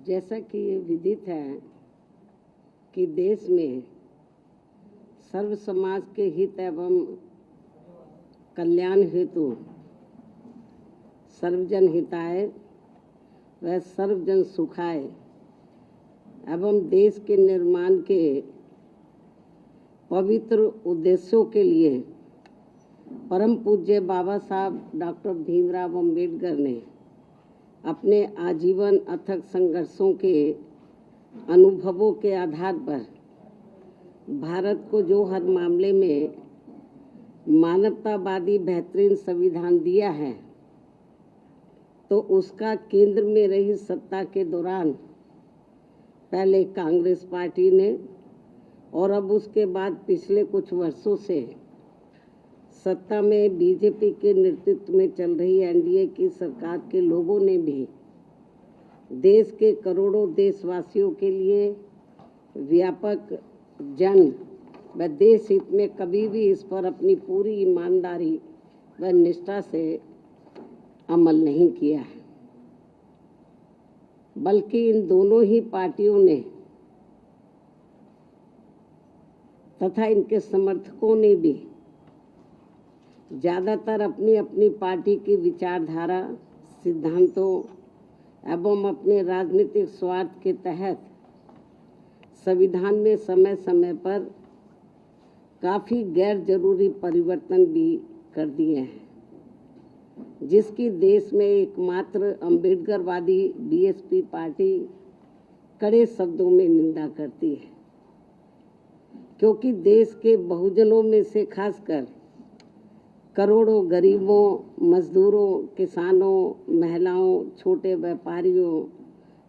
जैसा कि ये विदित है कि देश में सर्व समाज के हित एवं कल्याण हेतु सर्वजन हिताय व सर्वजन सुखाय एवं देश के निर्माण के पवित्र उद्देश्यों के लिए परम पूज्य बाबा साहब डॉक्टर भीमराव अम्बेडकर ने अपने आजीवन अथक संघर्षों के अनुभवों के आधार पर भारत को जो हर मामले में मानवतावादी बेहतरीन संविधान दिया है, तो उसका केंद्र में रही सत्ता के दौरान पहले कांग्रेस पार्टी ने और अब उसके बाद पिछले कुछ वर्षों से सत्ता में बीजेपी के नेतृत्व में चल रही एनडीए की सरकार के लोगों ने भी देश के करोड़ों देशवासियों के लिए व्यापक जन व देश हित में कभी भी इस पर अपनी पूरी ईमानदारी व निष्ठा से अमल नहीं किया है, बल्कि इन दोनों ही पार्टियों ने तथा इनके समर्थकों ने भी ज़्यादातर अपनी अपनी पार्टी की विचारधारा, सिद्धांतों एवं अपने राजनीतिक स्वार्थ के तहत संविधान में समय समय पर काफ़ी गैर जरूरी परिवर्तन भी कर दिए हैं, जिसकी देश में एकमात्र अम्बेडकरवादी बीएसपी पार्टी कड़े शब्दों में निंदा करती है, क्योंकि देश के बहुजनों में से खासकर करोड़ों गरीबों, मजदूरों, किसानों, महिलाओं, छोटे व्यापारियों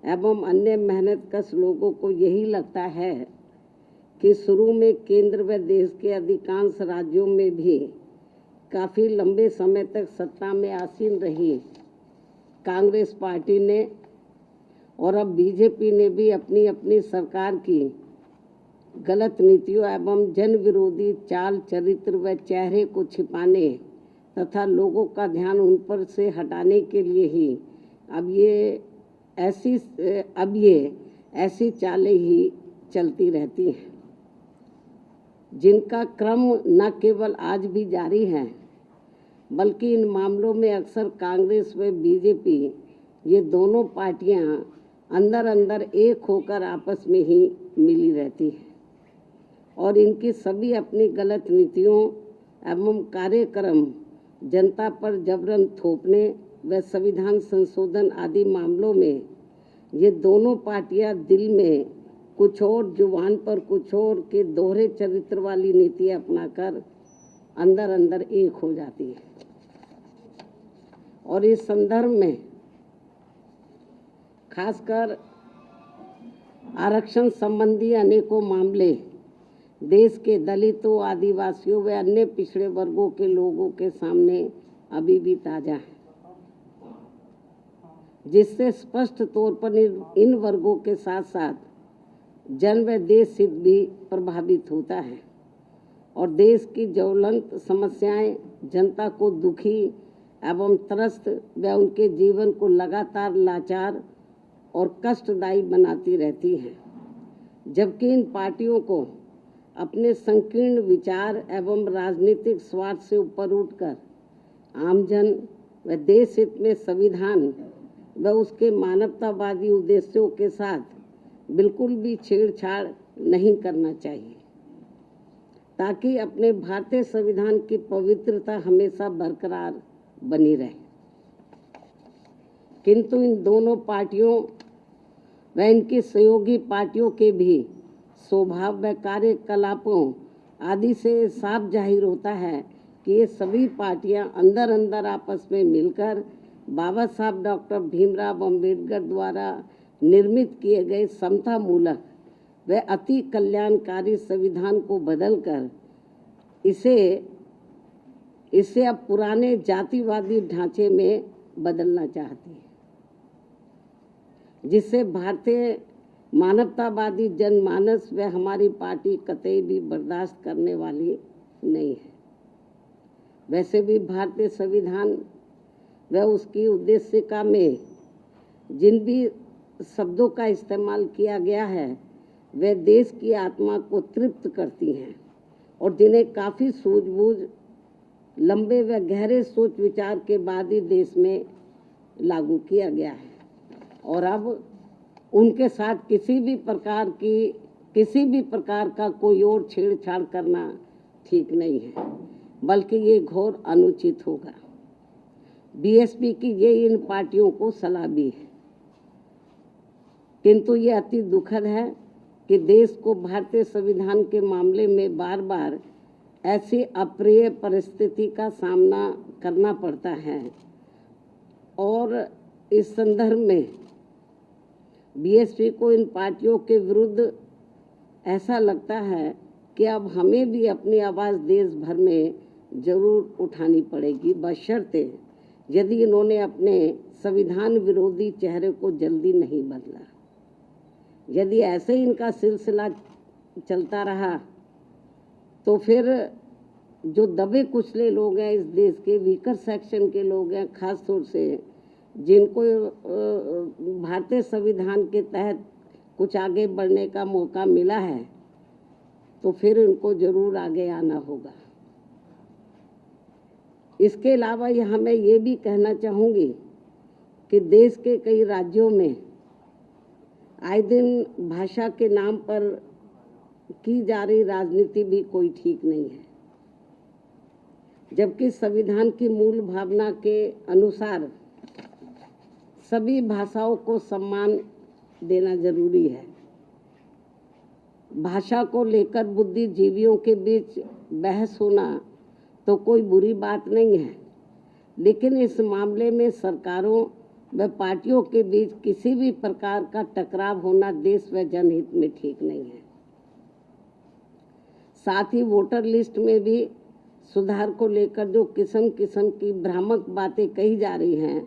एवं अन्य मेहनतकश लोगों को यही लगता है कि शुरू में केंद्र व देश के अधिकांश राज्यों में भी काफ़ी लंबे समय तक सत्ता में आसीन रही कांग्रेस पार्टी ने और अब बीजेपी ने भी अपनी अपनी सरकार की गलत नीतियों एवं जन विरोधी चाल चरित्र व चेहरे को छिपाने तथा लोगों का ध्यान उन पर से हटाने के लिए ही अब ये ऐसी चालें ही चलती रहती हैं, जिनका क्रम न केवल आज भी जारी है, बल्कि इन मामलों में अक्सर कांग्रेस व बीजेपी ये दोनों पार्टियां अंदर अंदर एक होकर आपस में ही मिली रहती हैं और इनकी सभी अपनी गलत नीतियों एवं कार्यक्रम जनता पर जबरन थोपने व संविधान संशोधन आदि मामलों में ये दोनों पार्टियां दिल में कुछ और, जुबान पर कुछ और के दोहरे चरित्र वाली नीति अपनाकर अंदर अंदर एक हो जाती है। और इस संदर्भ में खासकर आरक्षण संबंधी अनेकों मामले देश के दलितों, आदिवासियों व अन्य पिछड़े वर्गों के लोगों के सामने अभी भी ताज़ा है, जिससे स्पष्ट तौर पर इन वर्गों के साथ साथ जन व देश हित भी प्रभावित होता है और देश की ज्वलंत समस्याएं जनता को दुखी एवं त्रस्त व उनके जीवन को लगातार लाचार और कष्टदायी बनाती रहती हैं, जबकि इन पार्टियों को अपने संकीर्ण विचार एवं राजनीतिक स्वार्थ से ऊपर उठकर आमजन व देश हित में संविधान व उसके मानवतावादी उद्देश्यों के साथ बिल्कुल भी छेड़छाड़ नहीं करना चाहिए, ताकि अपने भारतीय संविधान की पवित्रता हमेशा बरकरार बनी रहे। किंतु इन दोनों पार्टियों व इनकी सहयोगी पार्टियों के भी स्वभाव व कार्यकलापों आदि से साफ जाहिर होता है कि ये सभी पार्टियां अंदर अंदर आपस में मिलकर बाबा साहब डॉक्टर भीमराव अम्बेडकर द्वारा निर्मित किए गए समता मूलक व अति कल्याणकारी संविधान को बदलकर इसे अब पुराने जातिवादी ढांचे में बदलना चाहती है, जिससे भारतीय मानवतावादी जनमानस व हमारी पार्टी कतई भी बर्दाश्त करने वाली नहीं है। वैसे भी भारतीय संविधान व उसकी उद्देशिका में जिन भी शब्दों का इस्तेमाल किया गया है वे देश की आत्मा को तृप्त करती हैं और जिन्हें काफ़ी सूझबूझ लंबे व गहरे सोच विचार के बाद ही देश में लागू किया गया है और अब उनके साथ किसी भी प्रकार का कोई और छेड़छाड़ करना ठीक नहीं है, बल्कि ये घोर अनुचित होगा। बीएसपी की ये इन पार्टियों को सलाह भी है, किंतु ये अति दुखद है कि देश को भारतीय संविधान के मामले में बार बार ऐसी अप्रिय परिस्थिति का सामना करना पड़ता है और इस संदर्भ में बीएसपी को इन पार्टियों के विरुद्ध ऐसा लगता है कि अब हमें भी अपनी आवाज़ देश भर में जरूर उठानी पड़ेगी, बशर्ते यदि इन्होंने अपने संविधान विरोधी चेहरे को जल्दी नहीं बदला। यदि ऐसे ही इनका सिलसिला चलता रहा तो फिर जो दबे कुचले लोग हैं, इस देश के वीकर सेक्शन के लोग हैं, खास तौर से जिनको भारतीय संविधान के तहत कुछ आगे बढ़ने का मौका मिला है, तो फिर उनको जरूर आगे आना होगा। इसके अलावा यहाँ मैं ये भी कहना चाहूँगी कि देश के कई राज्यों में आए दिन भाषा के नाम पर की जा रही राजनीति भी कोई ठीक नहीं है, जबकि संविधान की मूल भावना के अनुसार सभी भाषाओं को सम्मान देना जरूरी है। भाषा को लेकर बुद्धिजीवियों के बीच बहस होना तो कोई बुरी बात नहीं है, लेकिन इस मामले में सरकारों व पार्टियों के बीच किसी भी प्रकार का टकराव होना देश व जनहित में ठीक नहीं है। साथ ही वोटर लिस्ट में भी सुधार को लेकर जो किस्म किस्म की भ्रामक बातें कही जा रही हैं,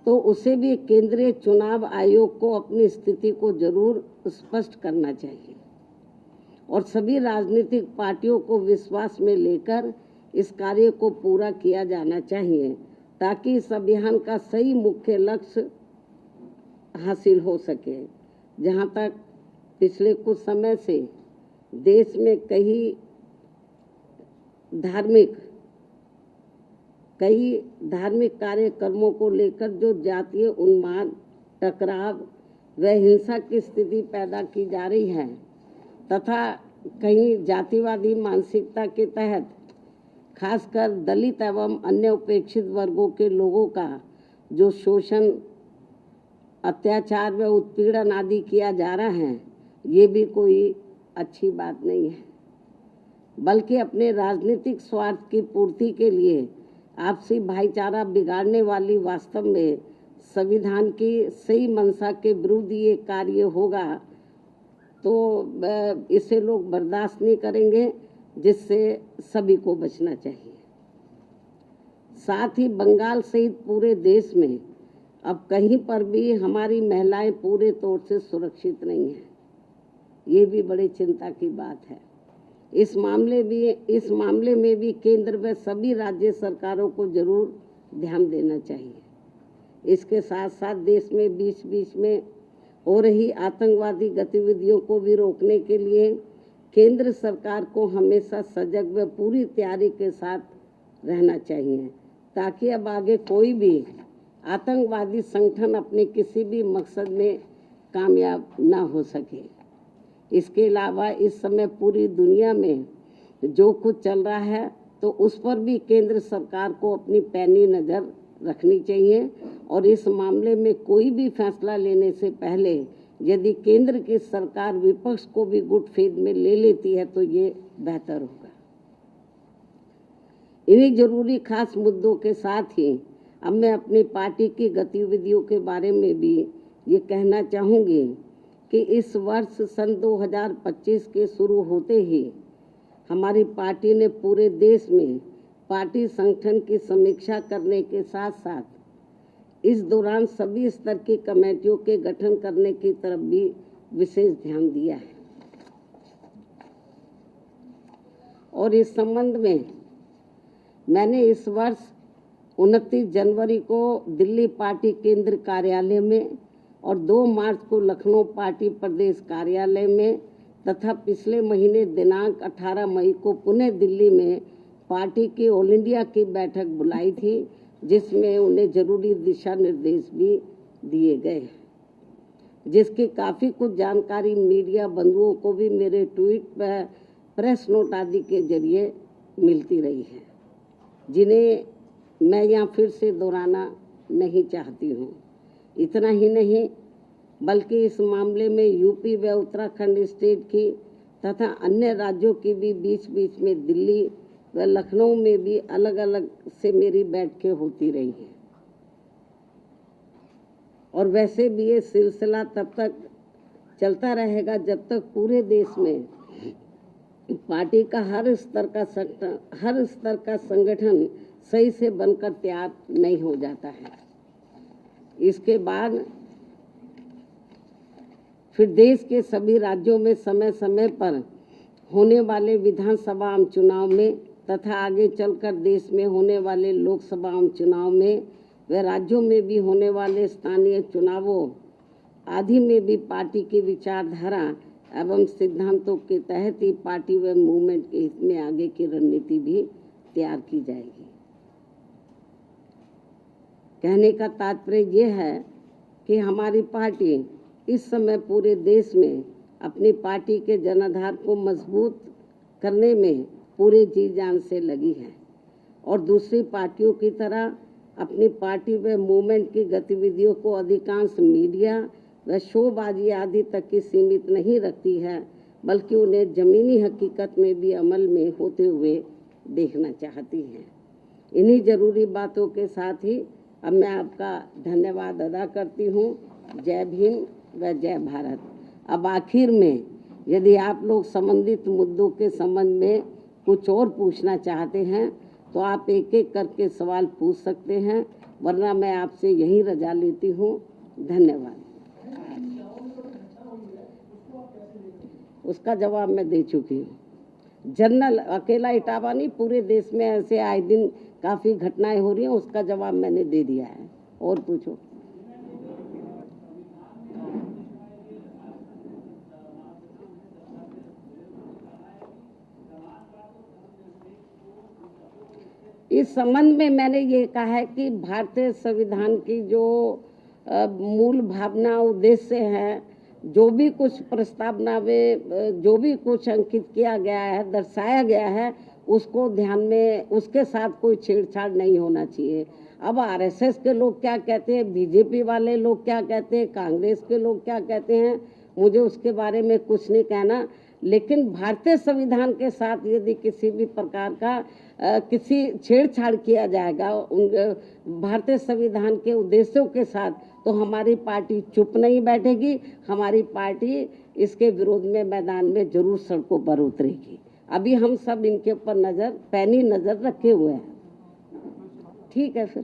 तो उसे भी केंद्रीय चुनाव आयोग को अपनी स्थिति को जरूर स्पष्ट करना चाहिए और सभी राजनीतिक पार्टियों को विश्वास में लेकर इस कार्य को पूरा किया जाना चाहिए, ताकि इस अभियान का सही मुख्य लक्ष्य हासिल हो सके। जहाँ तक पिछले कुछ समय से देश में कई धार्मिक कार्यक्रमों को लेकर जो जातीय उन्माद, टकराव व हिंसा की स्थिति पैदा की जा रही है तथा कहीं जातिवादी मानसिकता के तहत खासकर दलित एवं अन्य उपेक्षित वर्गों के लोगों का जो शोषण, अत्याचार व उत्पीड़न आदि किया जा रहा है, ये भी कोई अच्छी बात नहीं है, बल्कि अपने राजनीतिक स्वार्थ की पूर्ति के लिए आपसी भाईचारा बिगाड़ने वाली वास्तव में संविधान की सही मंशा के विरुद्ध ये कार्य होगा, तो इसे लोग बर्दाश्त नहीं करेंगे, जिससे सभी को बचना चाहिए। साथ ही बंगाल सहित पूरे देश में अब कहीं पर भी हमारी महिलाएं पूरे तौर से सुरक्षित नहीं हैं, ये भी बड़ी चिंता की बात है। इस मामले में भी केंद्र व सभी राज्य सरकारों को जरूर ध्यान देना चाहिए। इसके साथ साथ देश में बीच बीच में हो रही आतंकवादी गतिविधियों को भी रोकने के लिए केंद्र सरकार को हमेशा सजग व पूरी तैयारी के साथ रहना चाहिए, ताकि अब आगे कोई भी आतंकवादी संगठन अपने किसी भी मकसद में कामयाब ना हो सके। इसके अलावा इस समय पूरी दुनिया में जो कुछ चल रहा है, तो उस पर भी केंद्र सरकार को अपनी पैनी नज़र रखनी चाहिए और इस मामले में कोई भी फैसला लेने से पहले यदि केंद्र की सरकार विपक्ष को भी गुट फेद में ले लेती है तो ये बेहतर होगा। इन्हीं जरूरी खास मुद्दों के साथ ही अब मैं अपनी पार्टी की गतिविधियों के बारे में भी ये कहना चाहूँगी कि इस वर्ष सन 2025 के शुरू होते ही हमारी पार्टी ने पूरे देश में पार्टी संगठन की समीक्षा करने के साथ साथ इस दौरान सभी स्तर की कमेटियों के गठन करने की तरफ भी विशेष ध्यान दिया है। और इस संबंध में मैंने इस वर्ष 29 जनवरी को दिल्ली पार्टी केंद्र कार्यालय में और 2 मार्च को लखनऊ पार्टी प्रदेश कार्यालय में तथा पिछले महीने दिनांक 18 मई को पुणे दिल्ली में पार्टी की ऑल इंडिया की बैठक बुलाई थी, जिसमें उन्हें जरूरी दिशा निर्देश भी दिए गए, जिसकी काफ़ी कुछ जानकारी मीडिया बंधुओं को भी मेरे ट्वीट व प्रेस नोट आदि के जरिए मिलती रही है, जिन्हें मैं यहाँ फिर से दोहराना नहीं चाहती हूँ। इतना ही नहीं बल्कि इस मामले में यूपी व उत्तराखंड स्टेट की तथा अन्य राज्यों की भी बीच बीच में दिल्ली व लखनऊ में भी अलग अलग से मेरी बैठकें होती रही हैं। और वैसे भी ये सिलसिला तब तक चलता रहेगा जब तक पूरे देश में पार्टी का हर स्तर का संगठन सही से बनकर तैयार नहीं हो जाता है। इसके बाद फिर देश के सभी राज्यों में समय समय पर होने वाले विधानसभा आम चुनाव में तथा आगे चलकर देश में होने वाले लोकसभा आम चुनाव में व राज्यों में भी होने वाले स्थानीय चुनावों आदि में भी पार्टी की विचारधारा एवं सिद्धांतों के तहत ही पार्टी व मूवमेंट के हित में आगे की रणनीति भी तैयार की जाएगी। कहने का तात्पर्य ये है कि हमारी पार्टी इस समय पूरे देश में अपनी पार्टी के जनाधार को मजबूत करने में पूरे जी जान से लगी है और दूसरी पार्टियों की तरह अपनी पार्टी व मूवमेंट की गतिविधियों को अधिकांश मीडिया व शोबाजी आदि तक की सीमित नहीं रखती है, बल्कि उन्हें ज़मीनी हकीकत में भी अमल में होते हुए देखना चाहती है। इन्हीं ज़रूरी बातों के साथ ही अब मैं आपका धन्यवाद अदा करती हूँ। जय भीम व जय भारत। अब आखिर में यदि आप लोग संबंधित मुद्दों के संबंध में कुछ और पूछना चाहते हैं तो आप एक एक करके सवाल पूछ सकते हैं, वरना मैं आपसे यही रजा लेती हूँ। धन्यवाद। उसका जवाब मैं दे चुकी हूँ। जनरल अकेला इटावा नहीं, पूरे देश में ऐसे आए दिन काफ़ी घटनाएं हो रही हैं, उसका जवाब मैंने दे दिया है। और पूछो। इस संबंध में मैंने ये कहा है कि भारतीय संविधान की जो मूल भावना उद्देश्य है, जो भी कुछ प्रस्तावना में जो भी कुछ अंकित किया गया है, दर्शाया गया है, उसको ध्यान में, उसके साथ कोई छेड़छाड़ नहीं होना चाहिए। अब आरएसएस के लोग क्या कहते हैं, बीजेपी वाले लोग क्या कहते हैं, कांग्रेस के लोग क्या कहते हैं, मुझे उसके बारे में कुछ नहीं कहना। लेकिन भारतीय संविधान के साथ यदि किसी भी प्रकार का किसी छेड़छाड़ किया जाएगा भारतीय संविधान के उद्देश्यों के साथ, तो हमारी पार्टी चुप नहीं बैठेगी। हमारी पार्टी इसके विरोध में मैदान में जरूर सड़कों पर उतरेगी। अभी हम सब इनके ऊपर पैनी नज़र रखे हुए हैं। ठीक है फिर।